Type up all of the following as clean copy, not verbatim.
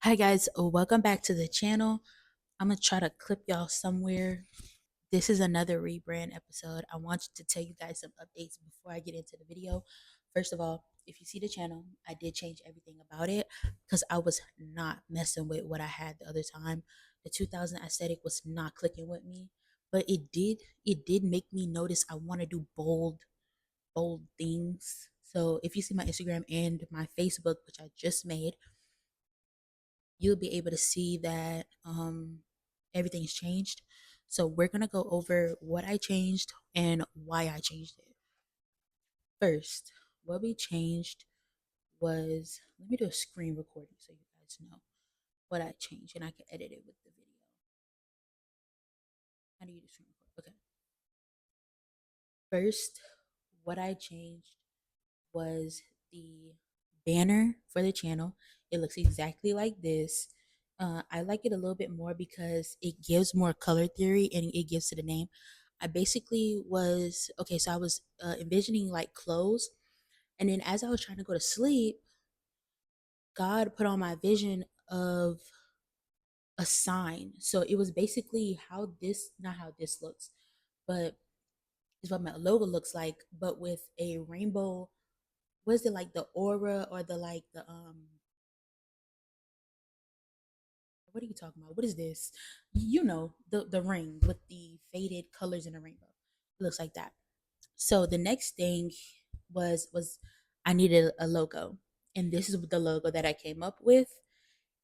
Hi guys, welcome back to the channel. I'm gonna try to clip y'all somewhere. This is another rebrand episode. I want to tell you guys some updates before I get into the video. First of all, if you see the channel, I did change everything about it because I was not messing with what I had the other time. The 2000 aesthetic was not clicking with me, but it did make me notice I want to do bold things. So if you see my Instagram and my Facebook, which I just made, you'll be able to see that everything's changed. So we're gonna go over what I changed and why I changed it. First, what we changed was, let me do a screen recording so you guys know what I changed and I can edit it with the video. How do you do screen record? Okay. First, what I changed was the banner for the channel. It looks exactly like this. I like it a little bit more because it gives more color theory and it gives to the name. I basically was okay, so I was envisioning like clothes, and then as I was trying to go to sleep, God put on my vision of a sign. So it was basically how this, not how this looks, but is what my logo looks like, but with a rainbow. What is it, like the aura or the like the what are you talking about? What is this? You know, the ring with the faded colors in the rainbow. It looks like that. So the next thing was I needed a logo. And this is the logo that I came up with.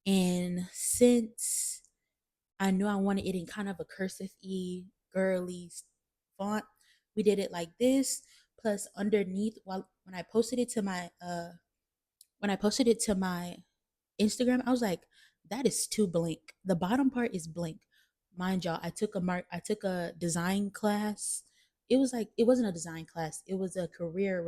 And since I knew I wanted it in kind of a cursive y girly font, we did it like this. Plus underneath, while when I posted it to my Instagram, I was like, that is too blank. The bottom part is blank. Mind y'all, I took a design class. It wasn't a design class. It was a career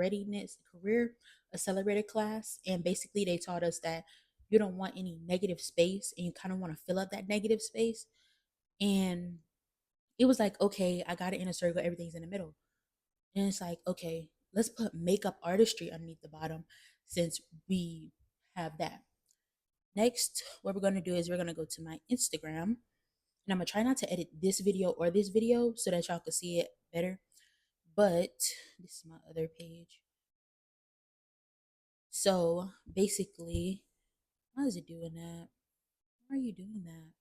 accelerator class. And basically they taught us that you don't want any negative space and you kind of want to fill up that negative space. And it was like, okay, I got it in a circle, everything's in the middle. And it's like, okay, let's put makeup artistry underneath the bottom since we have that. Next, what we're going to do is we're going to go to my Instagram, and I'm going to try not to edit this video or this video so that y'all can see it better. But this is my other page. So basically, why is it doing that? Why are you doing that?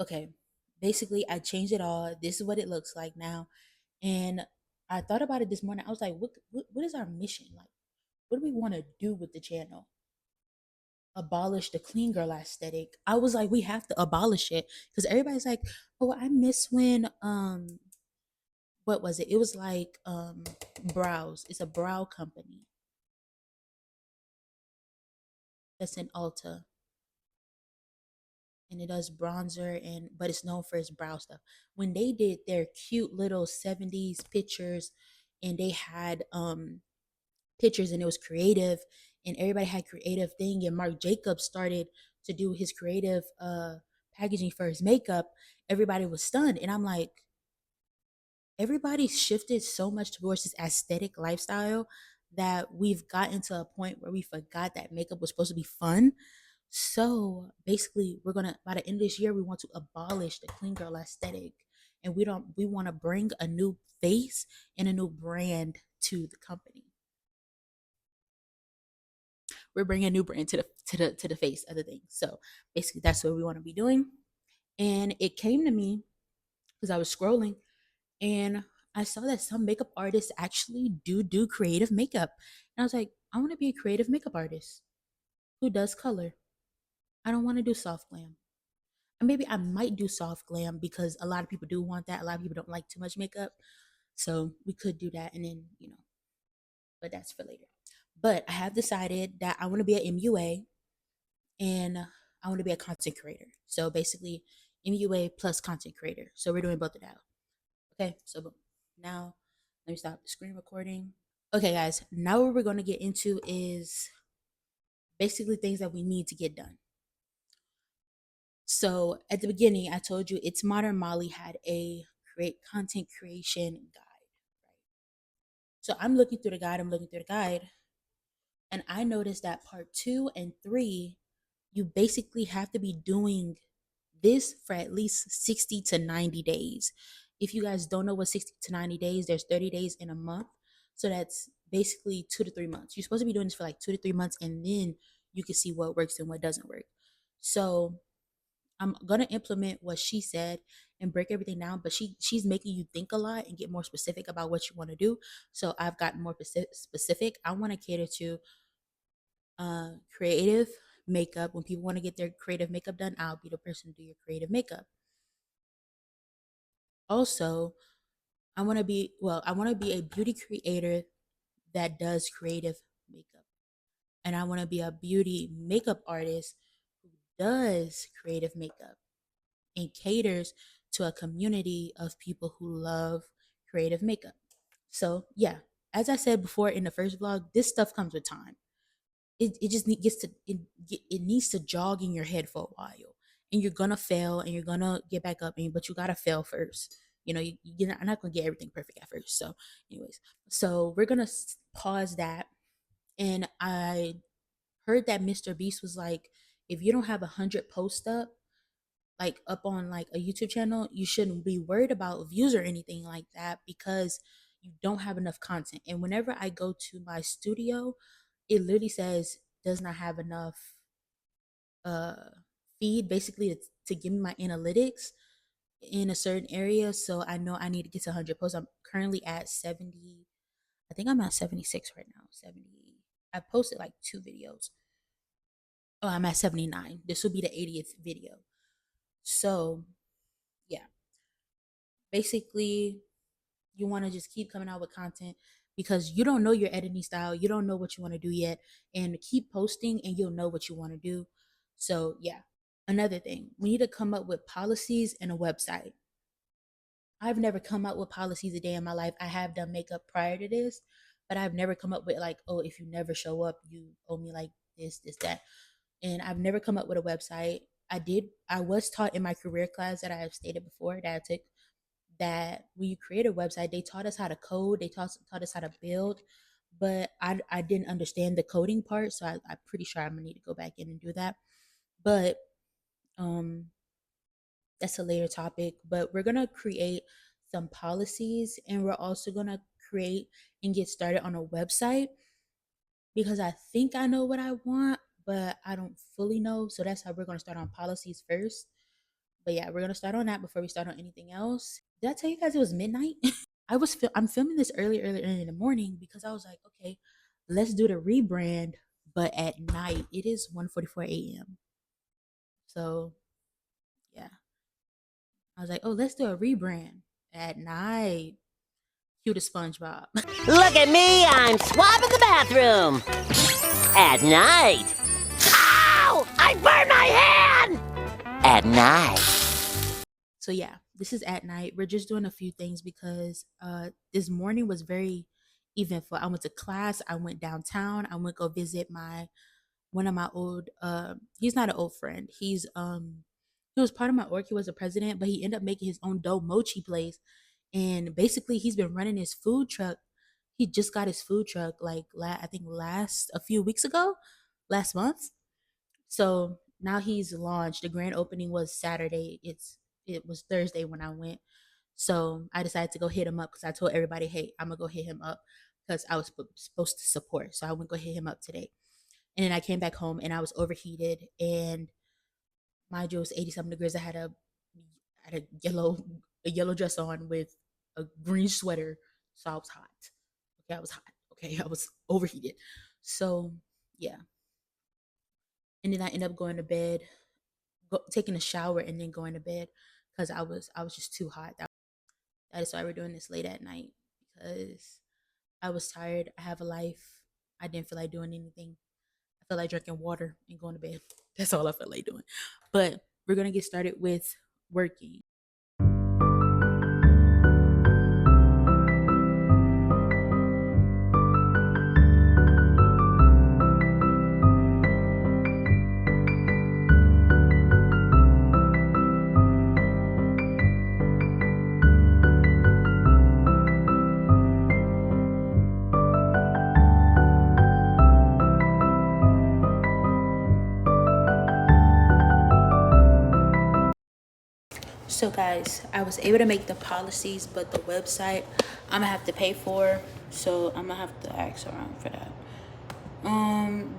Okay, basically, I changed it all. This is what it looks like now. And I thought about it this morning. I was like, what is our mission? Like, what do we want to do with the channel? Abolish the clean girl aesthetic. I was like, we have to abolish it because everybody's like, oh, I miss when what was it? It was like brows. It's a brow company that's in Ulta, and it does bronzer and but it's known for its brow stuff. When they did their cute little 70s pictures and they had pictures and it was creative and everybody had creative thing and Marc Jacobs started to do his creative packaging for his makeup, everybody was stunned. And I'm like, everybody's shifted so much towards this aesthetic lifestyle that we've gotten to a point where we forgot that makeup was supposed to be fun. So basically, we're gonna by the end of this year, we want to abolish the clean girl aesthetic, and we want to bring a new face and a new brand to the company. We're bringing a new brand to the face of the thing. So basically, that's what we want to be doing. And it came to me because I was scrolling and I saw that some makeup artists actually do creative makeup. And I was like, I want to be a creative makeup artist who does color. I don't want to do soft glam. And maybe I might do soft glam because a lot of people do want that. A lot of people don't like too much makeup. So we could do that and then, but that's for later. But I have decided that I want to be an MUA and I want to be a content creator. So basically, MUA plus content creator. So we're doing both of that. Okay, so boom. Now, let me stop the screen recording. Okay, guys, now what we're going to get into is basically things that we need to get done. So at the beginning, I told you It's Modern Molly had a create content creation guide. Right? So I'm looking through the guide. And I noticed that part 2 and 3, you basically have to be doing this for at least 60 to 90 days. If you guys don't know what 60 to 90 days, there's 30 days in a month. So that's basically 2 to 3 months. You're supposed to be doing this for like 2 to 3 months, and then you can see what works and what doesn't work. So I'm gonna implement what she said and break everything down, but she's making you think a lot and get more specific about what you want to do. So I've gotten more specific. I want to cater to creative makeup. When people want to get their creative makeup done, I'll be the person to do your creative makeup. Also, I want to be a beauty creator that does creative makeup. And I want to be a beauty makeup artist who does creative makeup and caters to a community of people who love creative makeup. So, yeah, as I said before in the first vlog, this stuff comes with time. It just it needs to jog in your head for a while, and you're gonna fail and you're gonna get back up, but you gotta fail first. You're not gonna get everything perfect at first. So, anyways, so we're gonna pause that. And I heard that Mr. Beast was like, if you don't have 100 posts up, like up on like a YouTube channel, you shouldn't be worried about views or anything like that because you don't have enough content. And whenever I go to my studio, it literally says does not have enough uh feed basically to give me my analytics in a certain area. So I know I need to get to 100 posts. I'm currently at 70. I think I'm at 76 right now. 70. I posted like 2 videos. Oh, I'm at 79. This will be the 80th video. So, yeah. Basically, you want to just keep coming out with content because you don't know your editing style. You don't know what you want to do yet. And keep posting and you'll know what you want to do. So, yeah. Another thing, we need to come up with policies and a website. I've never come up with policies a day in my life. I have done makeup prior to this, but I've never come up with like, oh, if you never show up, you owe me like this, that. And I've never come up with a website. I was taught in my career class that I have stated before that I took, that when you create a website, they taught us how to code, they taught us how to build, but I didn't understand the coding part. So I'm pretty sure I'm gonna need to go back in and do that. But um that's a later topic. But we're gonna create some policies, and we're also gonna create and get started on a website because I think I know what I want, but I don't fully know. So that's how we're gonna start on policies first. But yeah, we're gonna start on that before we start on anything else. Did I tell you guys it was midnight? I'm filming this early in the morning because I was like, okay, let's do the rebrand, but at night. It is 1:44 a.m. So yeah, I was like, oh, let's do a rebrand at night. Cue the SpongeBob. Look at me, I'm swabbing the bathroom. At night. Ow! I burned my hand! At night. So yeah, this is at night. We're just doing a few things because this morning was very eventful. I went to class, I went downtown, I went go visit one of my old he's not an old friend. He was part of my org, he was a president, but he ended up making his own dope mochi place. And basically he's been running his food truck. He just got his food truck like I think last a few weeks ago, last month. So now he's launched. The grand opening was Saturday. It was Thursday when I went. So I decided to go hit him up because I told everybody, hey, I'm gonna go hit him up because I was supposed to support. So I went go hit him up today. And then I came back home and I was overheated, and mind you, it was 80-something degrees. I had a yellow dress on with a green sweater. So I was hot. Okay, I was hot. Okay, I was overheated. So yeah. And then I ended up going to bed, taking a shower, and then going to bed because I was just too hot. That is why we're doing this late at night, because I was tired. I have a life. I didn't feel like doing anything. I felt like drinking water and going to bed. That's all I felt like doing. But we're gonna get started with working. So guys, I was able to make the policies, but the website I'm gonna have to pay for. So I'm gonna have to ask around for that.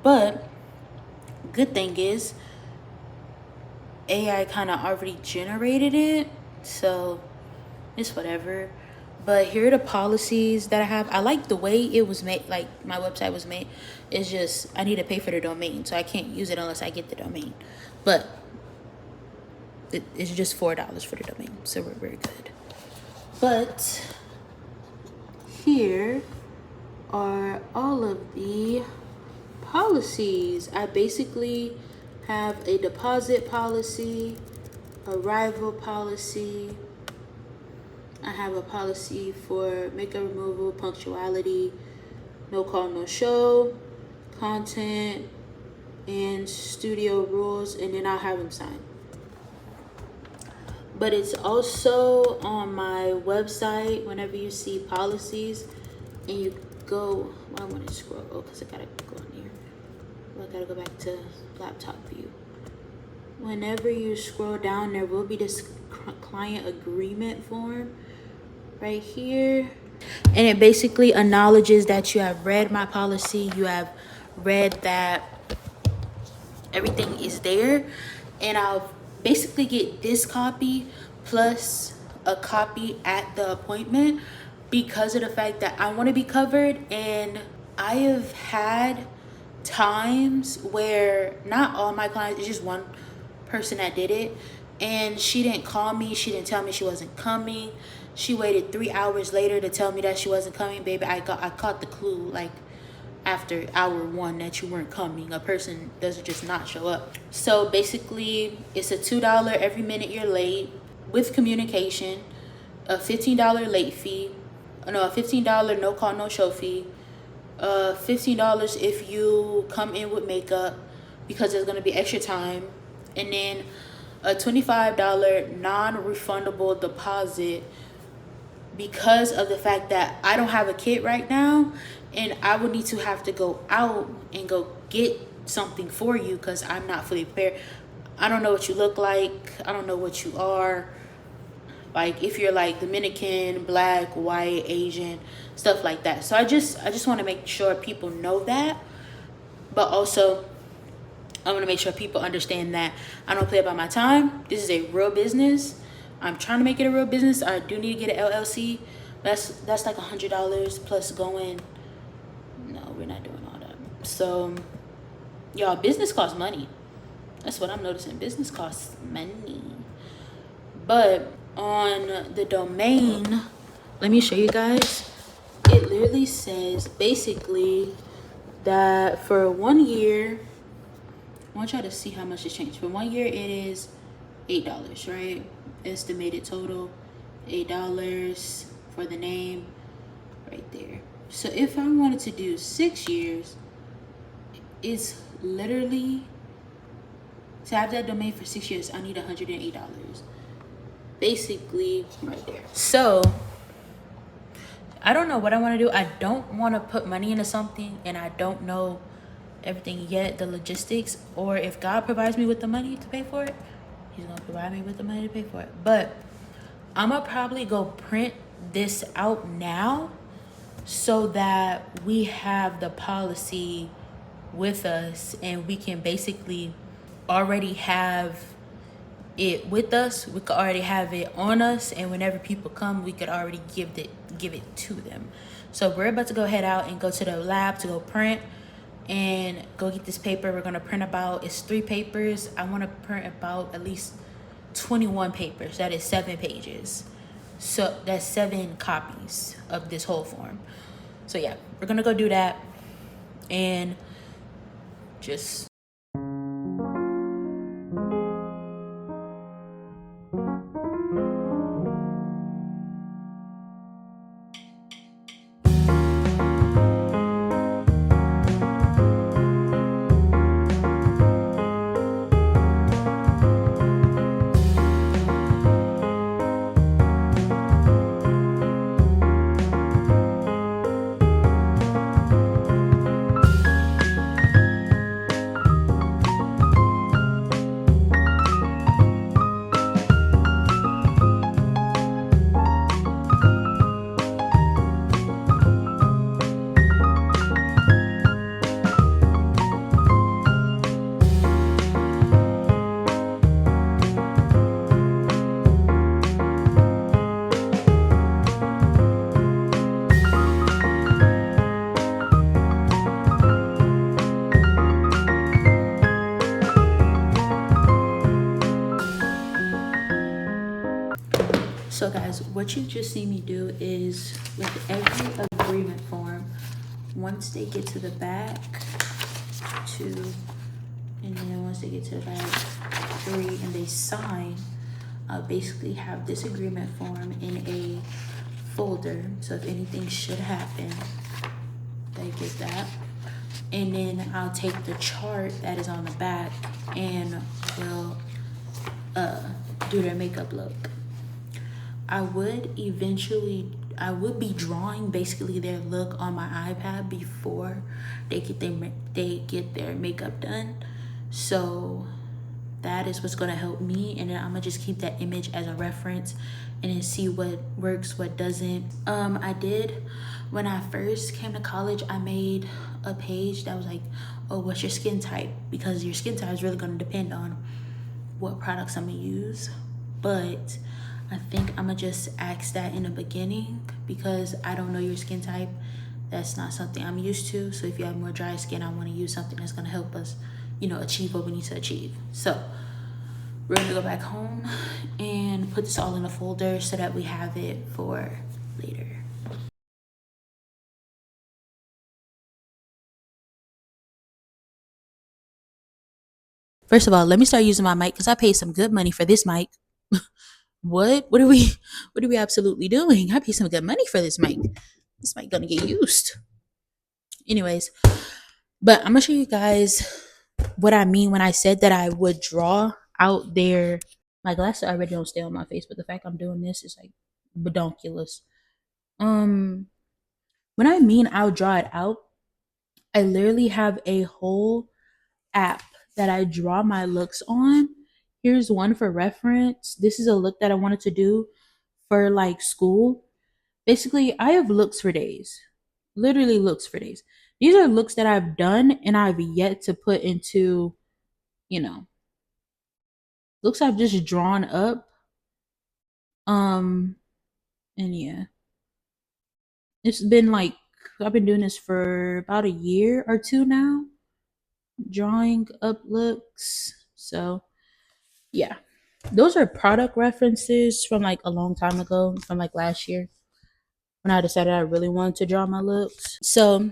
But good thing is AI kind of already generated it, so it's whatever. But here are the policies that I have. I like the way it was made, like my website was made. It's just I need to pay for the domain, so I can't use it unless I get the domain. But it's just $4 for the domain, so we're very good. But here are all of the policies. I basically have a deposit policy, arrival policy. I have a policy for makeup removal, punctuality, no call, no show, content, and studio rules, and then I'll have them sign. But it's also on my website. Whenever you see policies and you go, well, I want to scroll, because I gotta go in here. Well, I gotta go back to laptop view. Whenever you scroll down, there will be this client agreement form right here. And it basically acknowledges that you have read my policy, you have read that everything is there, and I'll basically get this copy plus a copy at the appointment because of the fact that I want to be covered. And I have had times where not all my clients, it's just one person that did it, and she didn't call me, she didn't tell me she wasn't coming. She waited 3 hours later to tell me that she wasn't coming. Baby, I caught the clue like after hour 1 that you weren't coming. A person doesn't just not show up. So basically it's a $2 every minute you're late with communication, a $15 late fee, no, a $15 no call, no show fee, $15 if you come in with makeup because there's gonna be extra time, and then a $25 non-refundable deposit because of the fact that I don't have a kit right now, and I would need to have to go out and go get something for you because I'm not fully prepared. I don't know what you look like. I don't know what you are. Like if you're like Dominican, black, white, Asian, stuff like that. So I just want to make sure people know that. But also I want to make sure people understand that I don't play about my time. This is a real business. I'm trying to make it a real business. I do need to get an LLC. That's like $100 plus going. No, we're not doing all that. So, y'all, business costs money. That's what I'm noticing. Business costs money. But on the domain, let me show you guys. It literally says basically that for 1 year, I want y'all to see how much it changed. For 1 year, it is $8, right? Estimated total $8 for the name right there. So if I wanted to do 6 years, it's literally, to have that domain for 6 years, I need $108 basically right there. So I don't know what I want to do. I don't want to put money into something and I don't know everything yet, the logistics, or if God provides me with the money to pay for it, he's gonna provide me with the money to pay for it. But I'm gonna probably go print this out now so that we have the policy with us and we can basically already have it with us. We could already have it on us, and whenever people come, we could already give it to them. So we're about to go head out and go to the lab to go print and go get this paper. We're gonna print about, it's 3 papers. I want to print about at least 21 papers. That is 7 pages. So that's 7 copies of this whole form. So yeah, we're gonna go do that and just So, guys, what you just see me do is with every agreement form, once they get to the back, two, and then once they get to the back, three, and they sign, I'll basically have this agreement form in a folder. So, if anything should happen, they get that. And then I'll take the chart that is on the back and we'll uh, do their makeup look. I would be drawing basically their look on my iPad before they get their makeup done. So that is what's gonna help me, and then I'm gonna just keep that image as a reference and then see what works, what doesn't. I did, when I first came to college, I made a page that was like, oh, what's your skin type? Because your skin type is really gonna depend on what products I'm gonna use. But I think I'm gonna just ask that in the beginning because I don't know your skin type. That's not something I'm used to. So if you have more dry skin, I want to use something that's gonna help us, achieve what we need to achieve. So we're gonna go back home and put this all in a folder so that we have it for later. First of all, let me start using my mic because I paid some good money for this mic. What? What are we absolutely doing? I paid some good money for this mic. This mic gonna get used. Anyways, but I'm gonna show you guys what I mean when I said that I would draw out there. My glasses already don't stay on my face, but the fact I'm doing this is like bedonkulous. Um, when I mean I'll draw it out, I literally have a whole app that I draw my looks on. Here's one for reference. This is a look that I wanted to do for like school. Basically, I have looks for days. Literally looks for days. These are looks that I've done and I've yet to put into, you know, looks I've just drawn up. Um and yeah. It's been like I've been doing this for about a year or two now, drawing up looks. So, yeah. Those are product references from like a long time ago, from like last year when I decided I really wanted to draw my looks. So,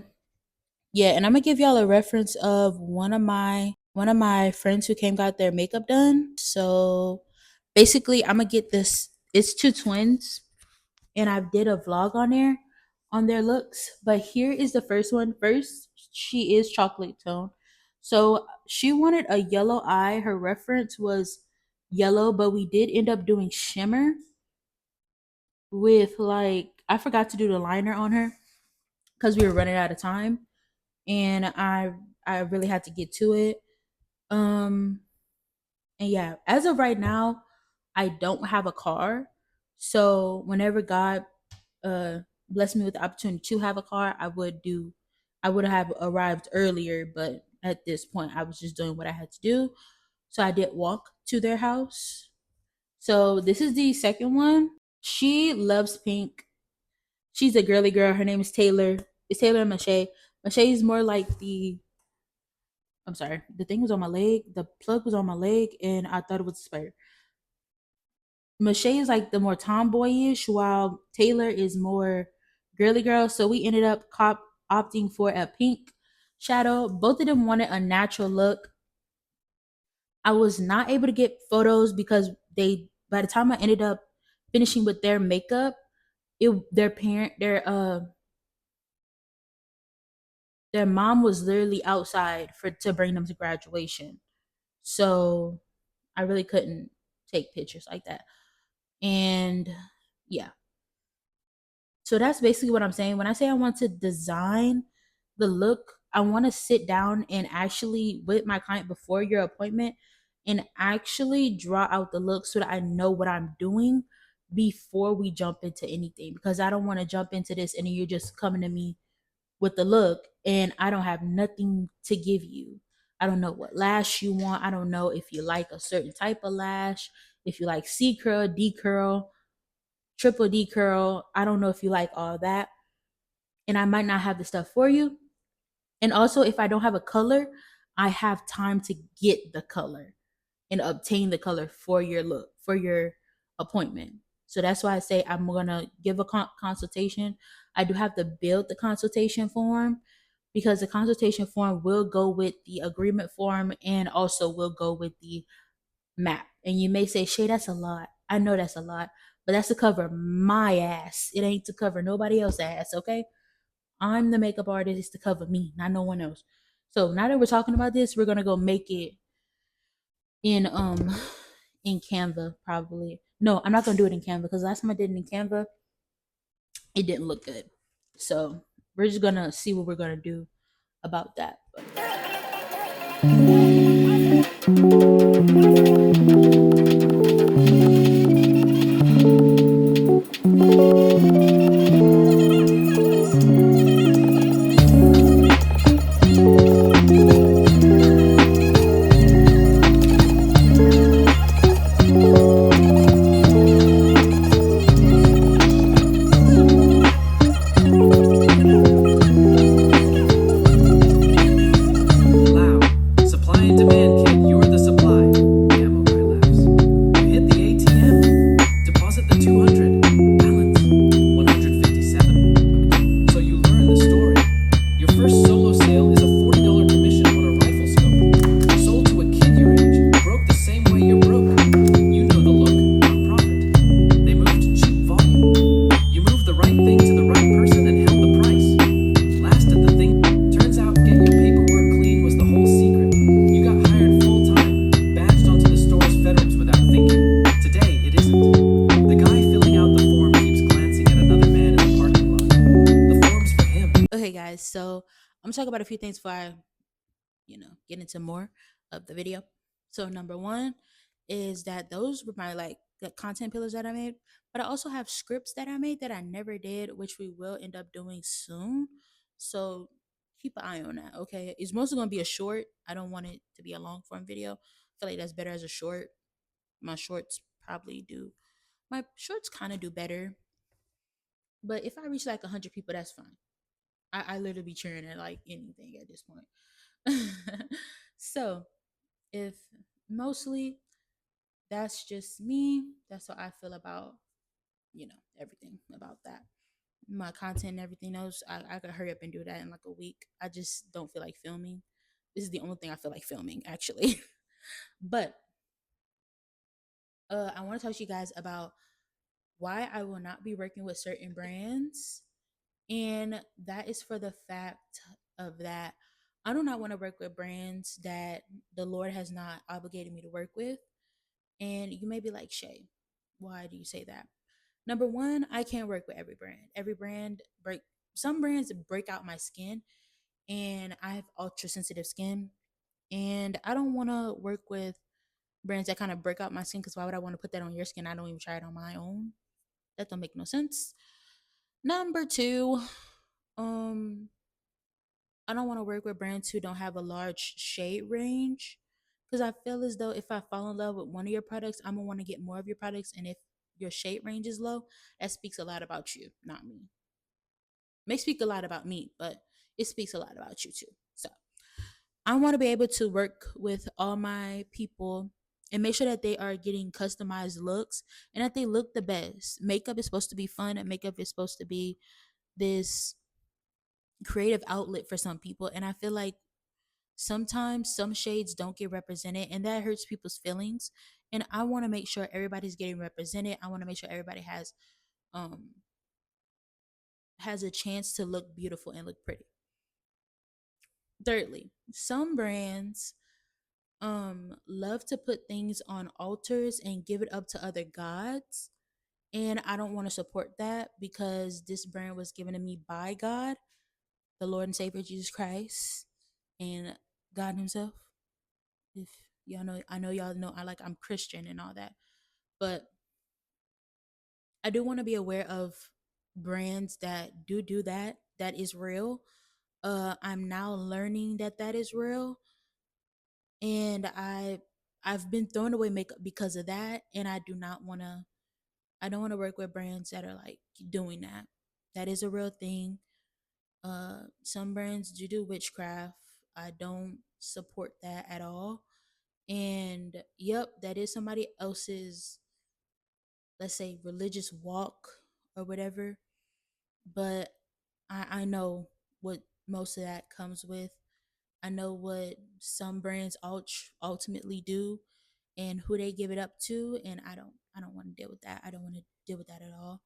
yeah, and I'm gonna give y'all a reference of one of my friends who came got their makeup done. So basically I'm gonna get this. It's two twins, and I did a vlog on there on their looks. But here is the first one. First, she is chocolate tone. So she wanted a yellow eye. Her reference was yellow, but we did end up doing shimmer with like I forgot to do the liner on her because we were running out of time and I really had to get to it. Um and yeah, as of right now, I don't have a car. So whenever God uh blessed me with the opportunity to have a car, I would have arrived earlier, but at this point I was just doing what I had to do. So I did walk to their house. So this is the second one. She loves pink. She's a girly girl. Her name is Taylor. It's Taylor and Mache. Mache is more like the I'm sorry. The thing was on my leg. The plug was on my leg, and I thought it was a spare. Mache is like the more tomboyish, while Taylor is more girly girl. So we ended up opting for a pink shadow. Both of them wanted a natural look. I was not able to get photos because by the time I ended up finishing with their makeup, their mom was literally outside for to bring them to graduation. So I really couldn't take pictures like that. And yeah. So that's basically what I'm saying. When I say I want to design the look, I want to sit down and actually with my client before your appointment and actually draw out the look so that I know what I'm doing before we jump into anything, because I don't want to jump into this and then you're just coming to me with the look and I don't have nothing to give you. I don't know what lash you want. I don't know if you like a certain type of lash, if you like C curl, D curl, triple D curl. I don't know if you like all that. And I might not have the stuff for you. And also, if I don't have a color, I have time to get the color and obtain the color for your look, for your appointment. So that's why I say I'm gonna give a consultation. I do have to build the consultation form because the consultation form will go with the agreement form and also will go with the map. And you may say, Shay, that's a lot. I know that's a lot, but that's to cover my ass. It ain't to cover nobody else's ass, okay? I'm the makeup artist, it's to cover me, not no one else. So now that we're talking about this, we're gonna go make it in in Canva probably. No, I'm not gonna do it in Canva because last time I did it in Canva, it didn't look good. So we're just gonna see what we're gonna do about that. Loud. Supply and demand, kid. You're the supply. The ammo guy laughs. You hit the ATM. Deposit the 200. Balance 157. So you learn the story. Your first solo sale is a $40 commission on a rifle scope. Sold to a kid your age. Broke the same way you're broke. You know the look, not profit. They moved cheap volume. You moved the right thing to the right person and held the price. Last at the thing. Turns out get your paperwork clean was the whole secret. You got hired full time, badged onto the store's FedEx without thinking. Today it isn't. The guy filling out the form keeps glancing at another man in the parking lot. The form's for him. Okay, guys, so I'm gonna talk about a few things before I, get into more of the video. So number one is that those were my like the content pillars that I made, but I also have scripts that I made that I never did, which we will end up doing soon. So keep an eye on that. Okay, it's mostly gonna be a short. I don't want it to be a long form video. I feel like that's better as a short. My shorts probably do. My shorts kind of do better, but if I reach like 100 people, that's fine. I literally be cheering at like anything at this point. So if mostly that's just me, that's what I feel about, everything about that. My content and everything else, I could hurry up and do that in like a week. I just don't feel like filming. This is the only thing I feel like filming, actually. But I want to talk to you guys about why I will not be working with certain brands. And that is for the fact of that I do not want to work with brands that the Lord has not obligated me to work with. And you may be like, Shay, why do you say that? Number one, I can't work with every brand. Every brand break some brands break out my skin, and I have ultra sensitive skin. And I don't want to work with brands that kind of break out my skin because why would I want to put that on your skin? I don't even try it on my own. That don't make no sense. Number two, um, I don't want to work with brands who don't have a large shade range because I feel as though if I fall in love with one of your products, I'm gonna want to get more of your products. And if your shade range is low, that speaks a lot about you, not me. May speak a lot about me, but it speaks a lot about you too. So I want to be able to work with all my people and make sure that they are getting customized looks and that they look the best. Makeup is supposed to be fun, and makeup is supposed to be this creative outlet for some people. And I feel like sometimes some shades don't get represented, and that hurts people's feelings. And I want to make sure everybody's getting represented. I want to make sure everybody um has a chance to look beautiful and look pretty. Thirdly, some brands love to put things on altars and give it up to other gods, and I don't want to support that because this brand was given to me by God, the Lord and Savior Jesus Christ, and God himself. If y'all know, I know y'all know I'm Christian and all that, but I do want to be aware of brands that do that. That is real. I'm now learning that that is real, and I've been throwing away makeup because of that, and I do not want to. I don't want to work with brands that are like doing that. That is a real thing. Some brands do witchcraft. I don't support that at all. And yep, that is somebody else's let's say, religious walk or whatever. But I know what most of that comes with. I know what some brands ultimately do and who they give it up to, and I don't want to deal with that. I don't want to deal with that at all.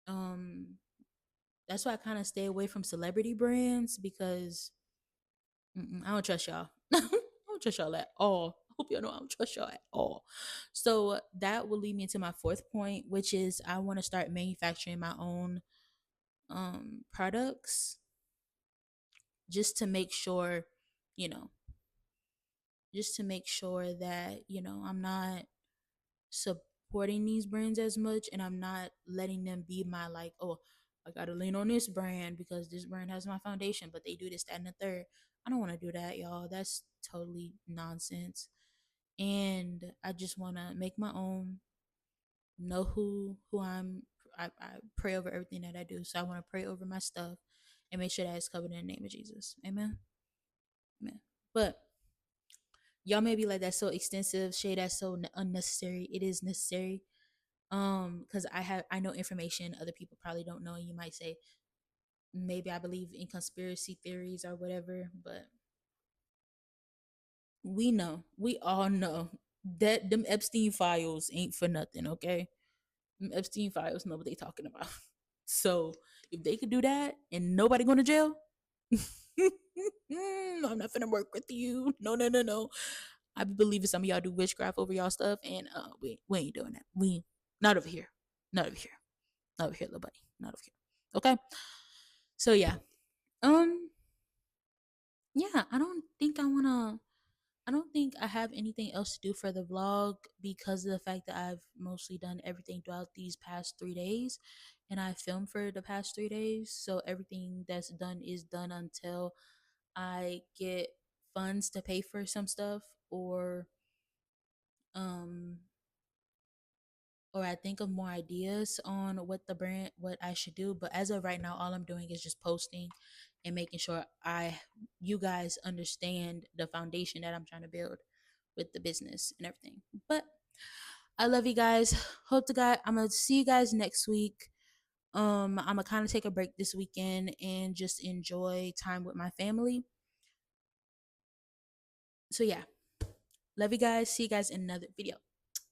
Um that's why I kind of stay away from celebrity brands because I don't trust y'all. I don't trust y'all at all. I hope y'all know I don't trust y'all at all. So that will lead me to my fourth point, which is I want to start manufacturing my own products just to make sure, you know, just to make sure that, I'm not supporting these brands as much and I'm not letting them be my like, oh, I gotta lean on this brand because this brand has my foundation, but they do this, that, and the third. I don't want to do that, y'all. That's totally nonsense. And I just want to make my own, know who I pray over everything that I do. So I want to pray over my stuff and make sure that it's covered in the name of Jesus. Amen. Amen. But y'all may be like, that's so extensive, Shay, that's so unnecessary. It is necessary. Because I know information other people probably don't know, and you might say maybe I believe in conspiracy theories or whatever, but we all know that them Epstein files ain't for nothing, okay? Them Epstein files know what they talking about. So if they could do that and nobody going to jail, I'm not finna work with you. No, no, no, no. I be believing some of y'all do witchcraft over y'all stuff, and we ain't doing that. We not over here. Not over here. Not over here, little buddy. Not over here. Okay. So yeah. Um. Yeah. I don't think I have anything else to do for the vlog because of the fact that I've mostly done everything throughout these past 3 days, and I filmed for the past 3 days. So everything that's done is done until I get funds to pay for some stuff, um or I think of more ideas on what I should do. But as of right now, all I'm doing is just posting and making sure you guys understand the foundation that I'm trying to build with the business and everything. But I love you guys. Hope to God, I'm gonna see you guys next week. I'm gonna kind of take a break this weekend and just enjoy time with my family. So yeah, love you guys. See you guys in another video.